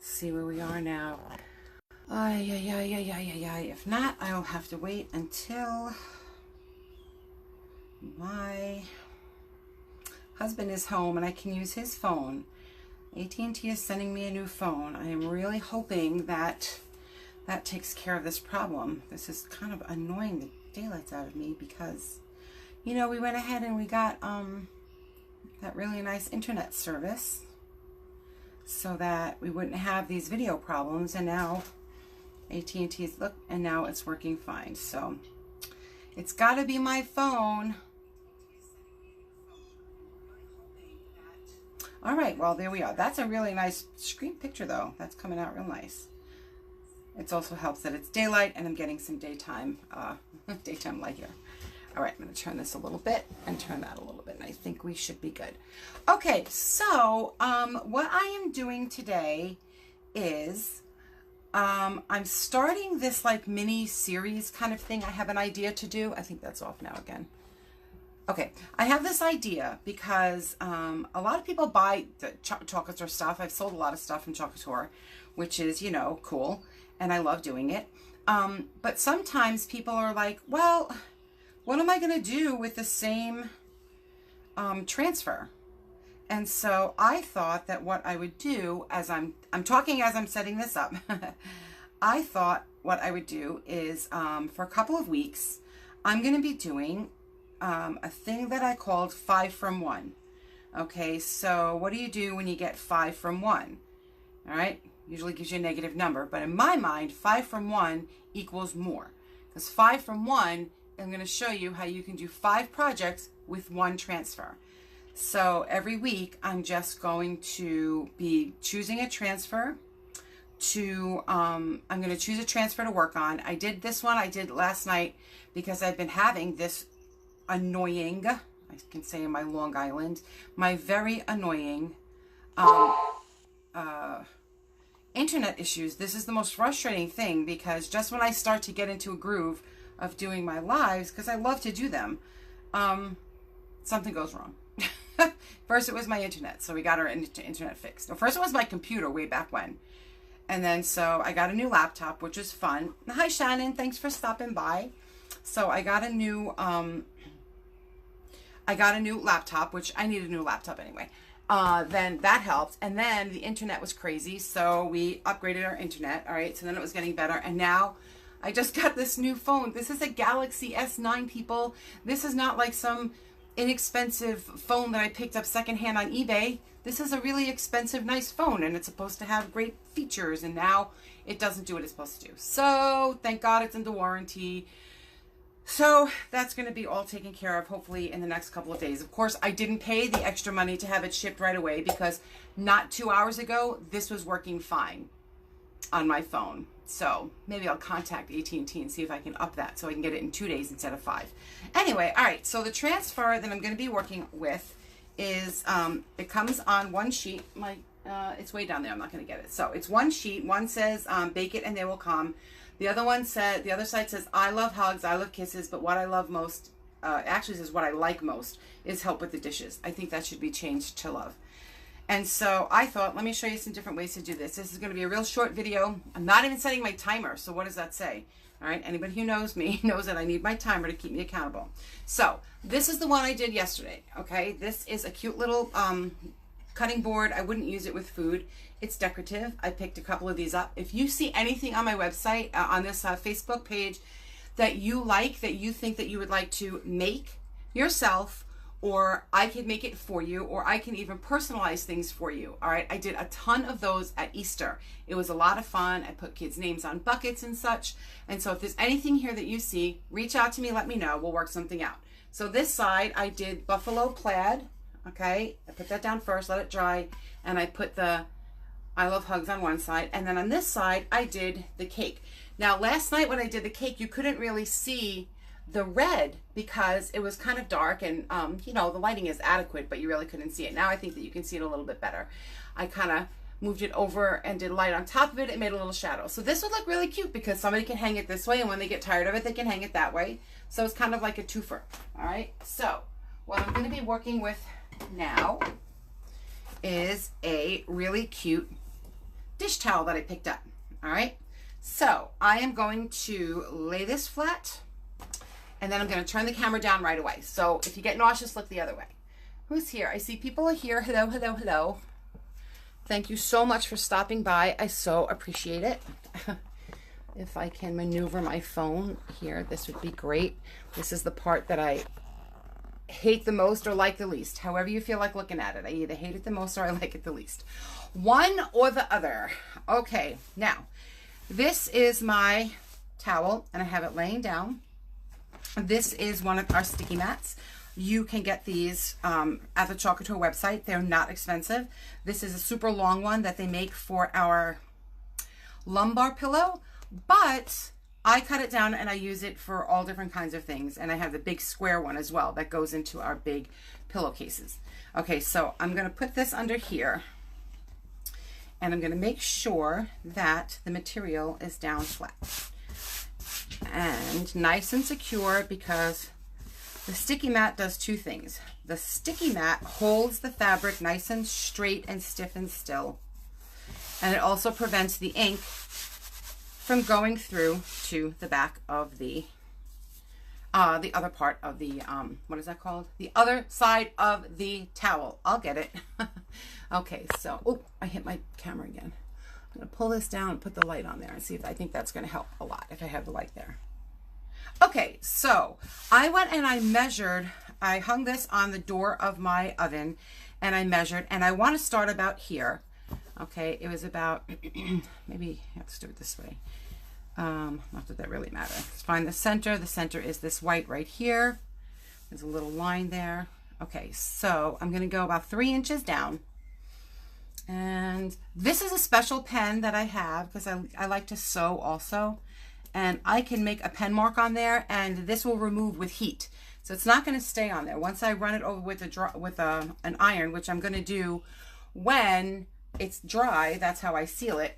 Let's see where we are now. If not, I'll have to wait until my husband is home and I can use his phone. AT&T is sending me a new phone. I am really hoping that that takes care of this problem. This is kind of annoying the daylights out of me because, you know, we went ahead and we got that really nice internet service so that we wouldn't have these video problems, and now AT&T's, look, and now it's working fine. So it's got to be my phone. All right, well, there we are. That's a really nice screen picture, though. That's coming out real nice. It also helps that it's daylight and I'm getting some daytime light here. All right, I'm going to turn this a little bit and turn that a little bit, and I think we should be good. Okay, so what I am doing today is I'm starting this like mini series kind of thing. I have an idea to do. I think that's off now again. Okay, I have this idea because a lot of people buy the Chalk Couture stuff. I've sold a lot of stuff from Chalk Couture, which is, you know, cool, and I love doing it. But sometimes people are like, well, what am I going to do with the same transfer? And so I thought that what I would do, as I'm talking as I'm setting this up, I thought what I would do is for a couple of weeks, I'm going to be doing a thing that I called 5 from 1. Okay, so what do you do when you get 5 from 1? All right, usually gives you a negative number, but in my mind, 5 from 1 equals more. Because 5 from 1, I'm going to show you how you can do 5 projects with 1 transfer. So every week, I'm just going to be choosing a transfer to, I'm going to choose a transfer to work on. I did this one, I did last night, because I've been having this annoying, I can say in my Long Island, my very annoying internet issues. This is the most frustrating thing, because just when I start to get into a groove of doing my lives, because I love to do them, something goes wrong. First it was my internet, so we got our internet fixed. No, first it was my computer way back when. And then so I got a new laptop, which was fun. Hi Shannon, thanks for stopping by. So I got a new laptop, which I need a new laptop anyway. Then that helped, and then the internet was crazy, so we upgraded our internet. All right, so then it was getting better, and now I just got this new phone. This is a Galaxy S9, people. This is not like some inexpensive phone that I picked up secondhand on eBay. This is a really expensive, nice phone, and it's supposed to have great features, and now it doesn't do what it's supposed to do. So thank God it's under warranty. So that's going to be all taken care of, hopefully, in the next couple of days. Of course, I didn't pay the extra money to have it shipped right away, because not 2 hours ago, this was working fine on my phone. So maybe I'll contact AT&T and see if I can up that so I can get it in 2 days instead of 5. Anyway, all right, so the transfer that I'm going to be working with is, it comes on one sheet. It's way down there. I'm not going to get it. So it's one sheet. One says, bake it and they will come. The other side says, I love hugs, I love kisses, but what I love most, actually says what I like most is help with the dishes. I think that should be changed to love. And so I thought, let me show you some different ways to do this. This is going to be a real short video. I'm not even setting my timer, so what does that say? All right, anybody who knows me knows that I need my timer to keep me accountable. So this is the one I did yesterday, okay? This is a cute little cutting board. I wouldn't use it with food. It's decorative. I picked a couple of these up. If you see anything on my website, on this Facebook page that you like, that you think that you would like to make yourself, or I can make it for you, or I can even personalize things for you. All right, I did a ton of those at Easter. It was a lot of fun. I put kids' names on buckets and such. And so if there's anything here that you see, reach out to me, let me know. We'll work something out. So this side, I did buffalo plaid. Okay, I put that down first, let it dry, and I put the I love hugs on one side, and then on this side, I did the cake. Now, last night when I did the cake, you couldn't really see the red because it was kind of dark, and you know, the lighting is adequate, but you really couldn't see it. Now I think that you can see it a little bit better. I kind of moved it over and did light on top of it. It made a little shadow. So this would look really cute because somebody can hang it this way, and when they get tired of it, they can hang it that way. So it's kind of like a twofer. All right, so what I'm going to be working with now is a really cute dish dish towel that I picked up. All right. So I am going to lay this flat, and then I'm going to turn the camera down right away. So if you get nauseous, look the other way. Who's here? I see people are here. Hello, hello, hello. Thank you so much for stopping by. I so appreciate it. If I can maneuver my phone here, this would be great. This is the part that I hate the most or like the least. However you feel like looking at it. I either hate it the most or I like it the least. One or the other. Okay, now, this is my towel, and I have it laying down. This is one of our sticky mats. You can get these at the Chalk Couture website. They're not expensive. This is a super long one that they make for our lumbar pillow, but I cut it down and I use it for all different kinds of things. And I have the big square one as well that goes into our big pillowcases. Okay, so I'm going to put this under here, and I'm going to make sure that the material is down flat and nice and secure, because the sticky mat does two things. The sticky mat holds the fabric nice and straight and stiff and still, and it also prevents the ink from going through to the back of the other part of the, what is that called? The other side of the towel. I'll get it. Okay, so, oh, I hit my camera again. I'm going to pull this down and put the light on there and see if I think that's going to help a lot if I have the light there. Okay, so I went and I measured. I hung this on the door of my oven, and I measured, and I want to start about here. Okay, it was about, maybe let's do it this way. Not that that really matters. Let's find the center. The center is this white right here. There's a little line there. Okay, so I'm going to go about 3 inches down. And this is a special pen that I have because I like to sew also. And I can make a pen mark on there, and this will remove with heat. So it's not going to stay on there. Once I run it over with an iron, which I'm going to do when it's dry, that's how I seal it.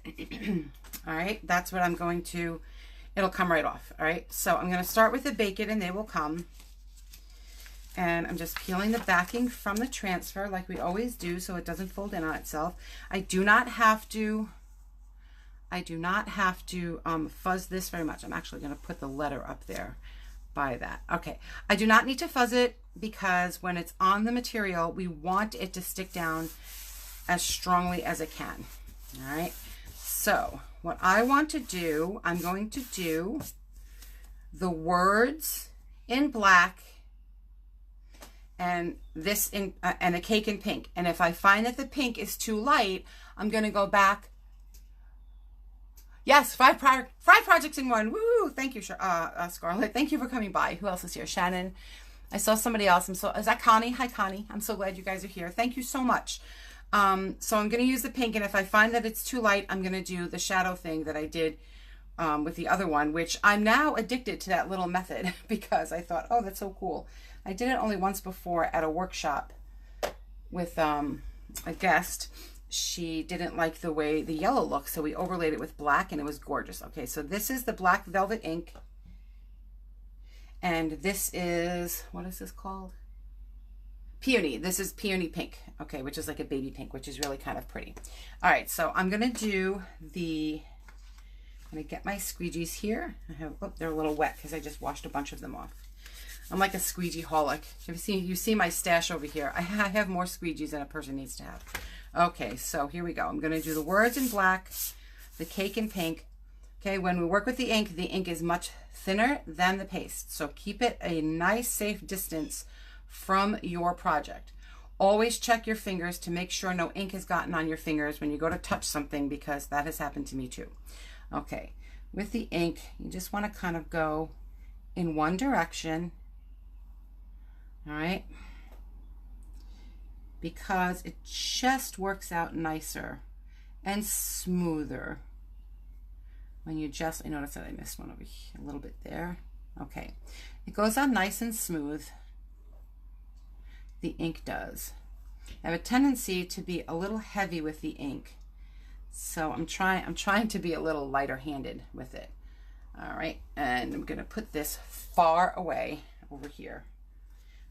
All right, that's what I'm going to, it'll come right off. All right, so I'm going to start with the bacon, and they will come. And I'm just peeling the backing from the transfer like we always do, so it doesn't fold in on itself. I do not have to fuzz this very much. I'm actually going to put the letter up there by that. Okay, I do not need to fuzz it because when it's on the material, we want it to stick down as strongly as it can. All right, so what I want to do, I'm going to do the words in black and this in and a cake in pink. And if I find that the pink is too light, I'm going to go back. Yes, five projects in one. Woo! Thank you, Scarlett. Thank you for coming by. Who else is here? Shannon. I saw somebody else. Is that Connie? Hi, Connie. I'm so glad you guys are here. Thank you so much. So I'm going to use the pink, and if I find that it's too light, I'm going to do the shadow thing that I did with the other one, which I'm now addicted to that little method because I thought, oh, that's so cool. I did it only once before at a workshop with a guest. She didn't like the way the yellow looked, so we overlaid it with black, and it was gorgeous. Okay, so this is the black velvet ink, and this is, what is this called? Peony. This is peony pink, okay, which is like a baby pink, which is really kind of pretty. All right, so I'm going to do I'm going to get my squeegees here. I have, oh, they're a little wet because I just washed a bunch of them off. I'm like a squeegee-holic. You see my stash over here. I have more squeegees than a person needs to have. Okay, so here we go. I'm going to do the words in black, the cake in pink. Okay, when we work with the ink is much thinner than the paste. So keep it a nice, safe distance from your project. Always check your fingers to make sure no ink has gotten on your fingers when you go to touch something, because that has happened to me too. Okay, with the ink, you just want to kind of go in one direction. All right, because it just works out nicer and smoother when you just, I noticed that I missed one over here, a little bit there. Okay, it goes on nice and smooth. The ink does. I have a tendency to be a little heavy with the ink, so I'm trying to be a little lighter handed with it. All right, and I'm going to put this far away over here.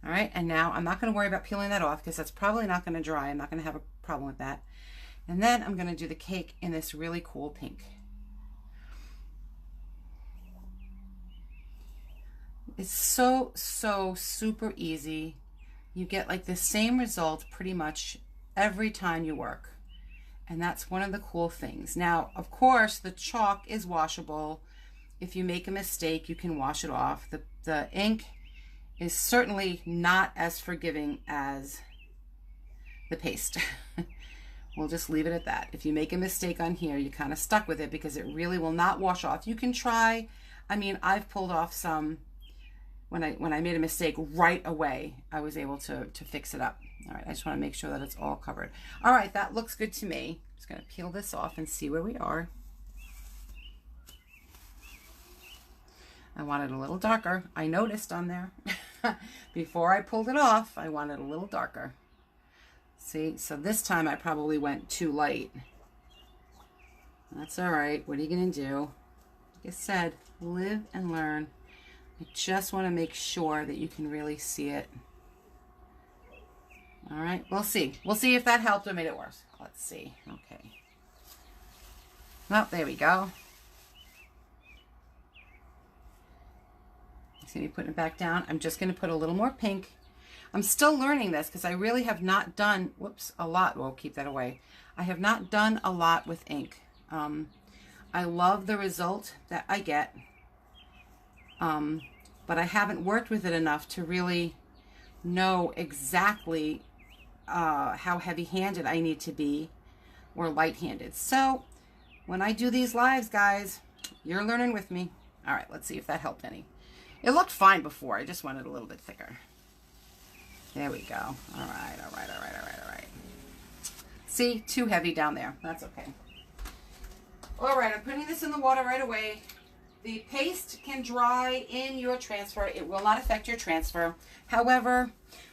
All right, and now I'm not going to worry about peeling that off because that's probably not going to dry. I'm not going to have a problem with that. And then I'm going to do the cake in this really cool pink. It's so super easy. You get like the same result pretty much every time you work. And that's one of the cool things. Now, of course, the chalk is washable. If you make a mistake, you can wash it off. The ink is certainly not as forgiving as the paste. We'll just leave it at that. If you make a mistake on here, you're kind of stuck with it because it really will not wash off. You can try. I mean, I've pulled off some. When I made a mistake right away, I was able to fix it up. All right, I just want to make sure that it's all covered. All right, that looks good to me. I'm just going to peel this off and see where we are. I want it a little darker. I noticed on there. Before I pulled it off, I want it a little darker. See, so this time I probably went too light. That's all right. What are you going to do? Like I said, live and learn. I just want to make sure that you can really see it. All right, we'll see. We'll see if that helped or made it worse. Let's see. Okay. Well, there we go. See me putting it back down. I'm just going to put a little more pink. I'm still learning this because I really have not done, whoops, a lot. We'll keep that away. I have not done a lot with ink. I love the result that I get. But I haven't worked with it enough to really know exactly how heavy-handed I need to be or light-handed. So when I do these lives, guys, you're learning with me. All right, let's see if that helped any. It looked fine before. I just wanted a little bit thicker. There we go. All right, all right, all right, all right, all right. See, too heavy down there. That's okay. All right, I'm putting this in the water right away. The paste can dry in your transfer. It will not affect your transfer. However,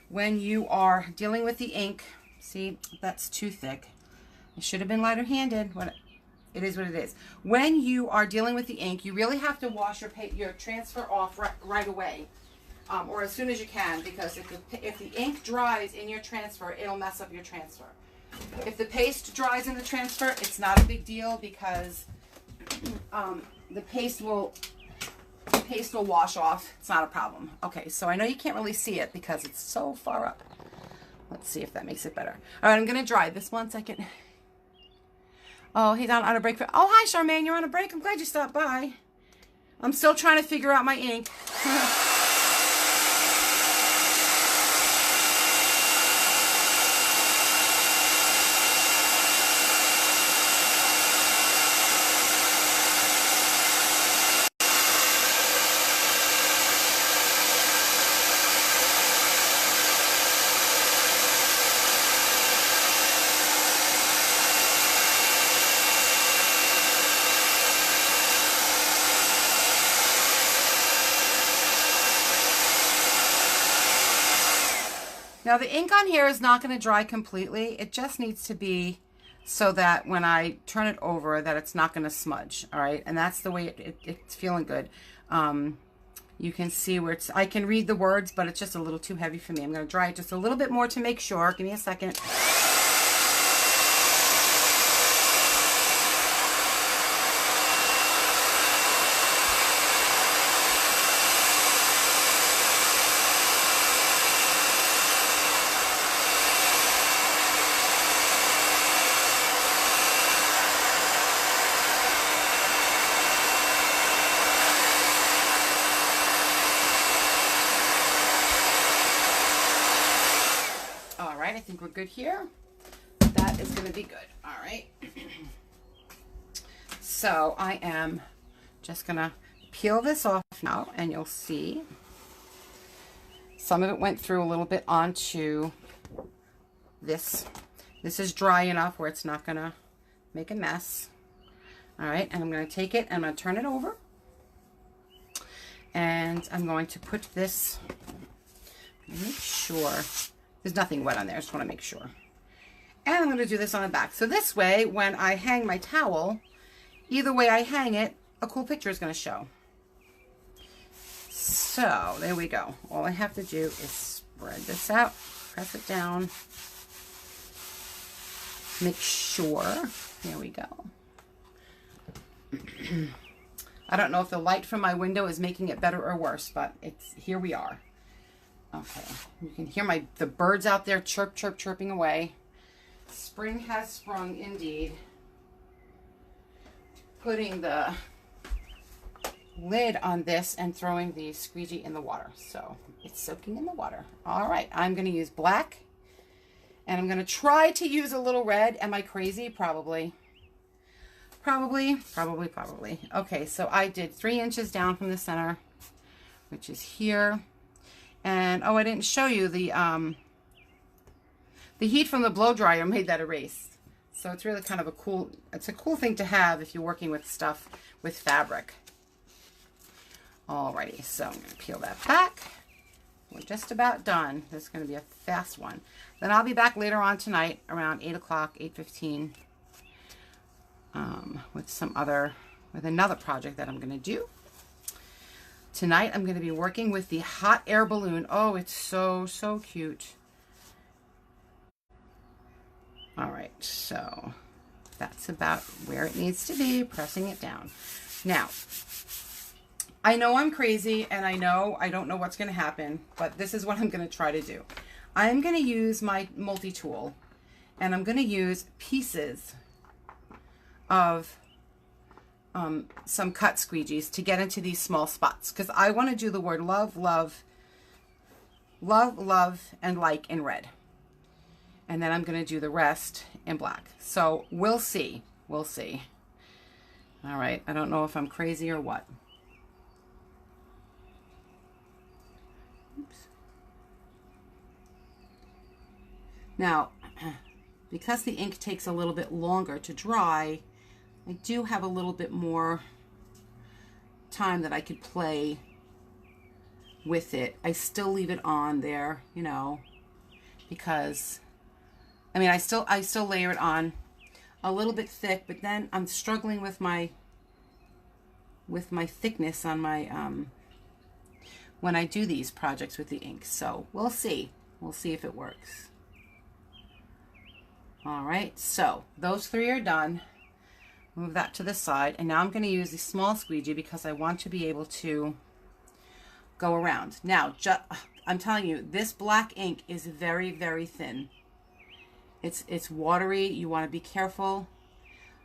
when you are dealing with the ink, see, that's too thick. It should have been lighter handed. It is what it is. When you are dealing with the ink, you really have to wash your transfer off right away, or as soon as you can, because if the ink dries in your transfer, it'll mess up your transfer. If the paste dries in the transfer, it's not a big deal because the paste will wash off. It's not a problem. Okay, so I know you can't really see it because it's so far up. Let's see if that makes it better. All right, I'm gonna dry this 1 second. Oh, he's on a break. Oh, hi, Charmaine. You're on a break. I'm glad you stopped by. I'm still trying to figure out my ink. Now the ink on here is not going to dry completely. It just needs to be so that when I turn it over that it's not going to smudge. All right. And that's the way it's feeling good. You can see where I can read the words, but it's just a little too heavy for me. I'm going to dry it just a little bit more to make sure. Give me a second. I think we're good here. That is going to be good. All right. So I am just going to peel this off now, and you'll see some of it went through a little bit onto this. This is dry enough where it's not going to make a mess. All right. And I'm going to take it and I'm going to turn it over. And I'm going to put this, make sure there's nothing wet on there. I just want to make sure. And I'm going to do this on the back. So this way, when I hang my towel, either way I hang it, a cool picture is going to show. So there we go. All I have to do is spread this out, press it down. make sure, here we go. I don't know if the light from my window is making it better or worse, but here we are. Okay, you can hear the birds out there chirping away. Spring has sprung indeed. Putting the lid on this and throwing the squeegee in the water. So it's soaking in the water. All right, I'm going to use black and I'm going to try to use a little red. Am I crazy? Probably. Okay, so I did 3 inches down from the center, which is here. And oh, I didn't show you the heat from the blow dryer made that erase. So it's really kind of a cool thing to have if you're working with stuff with fabric. Alrighty, so I'm going to peel that back. We're just about done. This is going to be a fast one. Then I'll be back later on tonight around 8 o'clock, 8:15, with another project that I'm going to do. Tonight I'm going to be working with the hot air balloon. Oh, it's so cute. All right, so that's about where it needs to be, pressing it down. Now, I know I'm crazy and I know I don't know what's going to happen, but this is what I'm going to try to do. I'm going to use my multi-tool and I'm going to use pieces of some cut squeegees to get into these small spots, because I want to do the word love, love, love, love, and like in red. And then I'm going to do the rest in black. So we'll see. We'll see. All right. I don't know if I'm crazy or what. Oops. Now, because the ink takes a little bit longer to dry, I do have a little bit more time that I could play with it. I still leave it on there, you know, because I mean, I still layer it on a little bit thick, but then I'm struggling with my thickness on my when I do these projects with the ink. So we'll see. We'll see if it works. All right, so those 3 are done. Move that to the side, and now I'm going to use the small squeegee because I want to be able to go around. Now, I'm telling you, this black ink is very, very thin. It's watery. You want to be careful.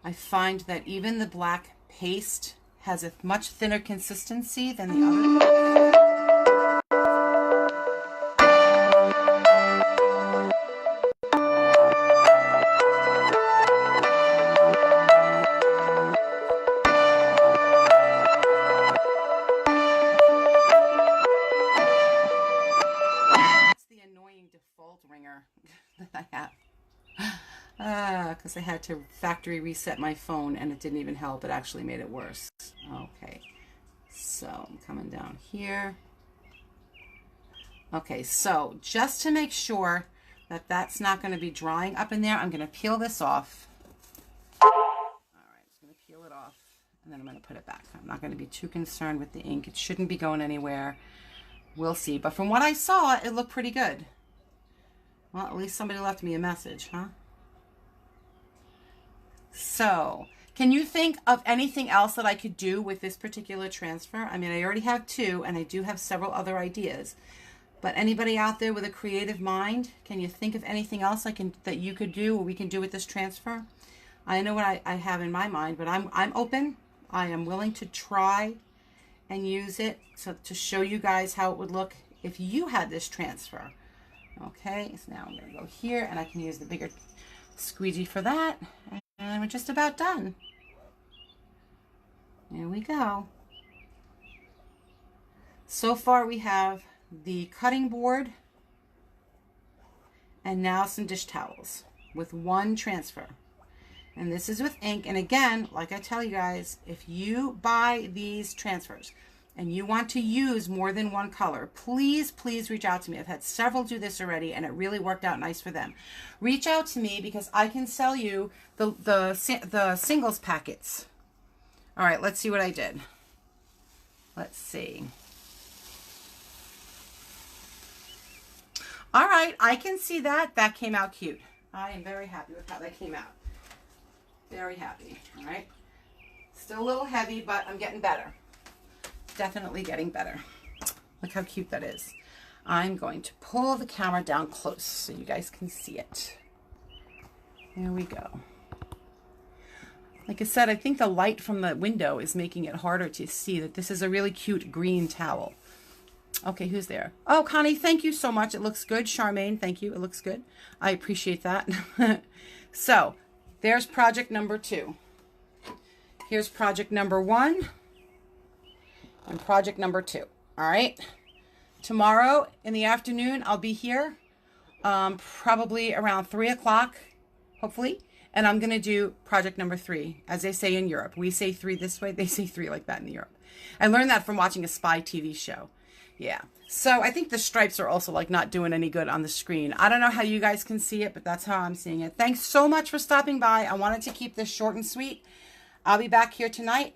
I find that even the black paste has a much thinner consistency than the other. That I have. Because I had to factory reset my phone and it didn't even help. It actually made it worse. Okay, so I'm coming down here. Okay, so just to make sure that that's not going to be drying up in there, I'm going to peel this off. All right, I'm just going to peel it off and then I'm going to put it back. I'm not going to be too concerned with the ink. It shouldn't be going anywhere. We'll see. But from what I saw, it looked pretty good. Well, at least somebody left me a message, huh? So, can you think of anything else that I could do with this particular transfer? I mean, I already have 2, and I do have several other ideas. But anybody out there with a creative mind, can you think of anything else that you could do or we can do with this transfer? I know what I have in my mind, but I'm open. I am willing to try and use it to show you guys how it would look if you had this transfer. Okay, so now I'm going to go here and I can use the bigger squeegee for that. And we're just about done. There we go. So far we have the cutting board and now some dish towels with 1 transfer. And this is with ink. And again, like I tell you guys, if you buy these transfers and you want to use more than 1 color, please reach out to me. I've had several do this already and it really worked out nice for them. Reach out to me because I can sell you the singles packets. All right, let's see what I did. Let's see. All right, I can see that. That came out cute. I am very happy with how that came out. Very happy, all right? Still a little heavy, but I'm getting better. Definitely getting better. Look how cute that is. I'm going to pull the camera down close so you guys can see it. There we go. Like I said, I think the light from the window is making it harder to see that this is a really cute green towel. Okay, who's there? Oh, Connie, thank you so much. It looks good. Charmaine, thank you. It looks good. I appreciate that. So, there's project number 2. Here's project number 1 and project number 2. All right. Tomorrow in the afternoon, I'll be here probably around 3 o'clock, hopefully. And I'm going to do project number 3, as they say in Europe. We say 3 this way. They say 3 like that in Europe. I learned that from watching a spy TV show. Yeah. So I think the stripes are also like not doing any good on the screen. I don't know how you guys can see it, but that's how I'm seeing it. Thanks so much for stopping by. I wanted to keep this short and sweet. I'll be back here tonight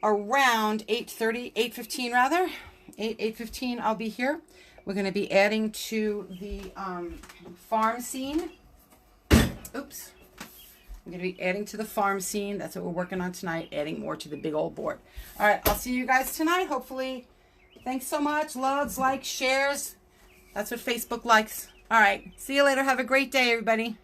around 8:30, 8:15 rather. 8:15 I'll be here. We're going to be adding to the farm scene. Oops. I'm going to be adding to the farm scene. That's what we're working on tonight, adding more to the big old board. All right, I'll see you guys tonight, hopefully. Thanks so much. Loves, likes, shares. That's what Facebook likes. All right, see you later. Have a great day, everybody.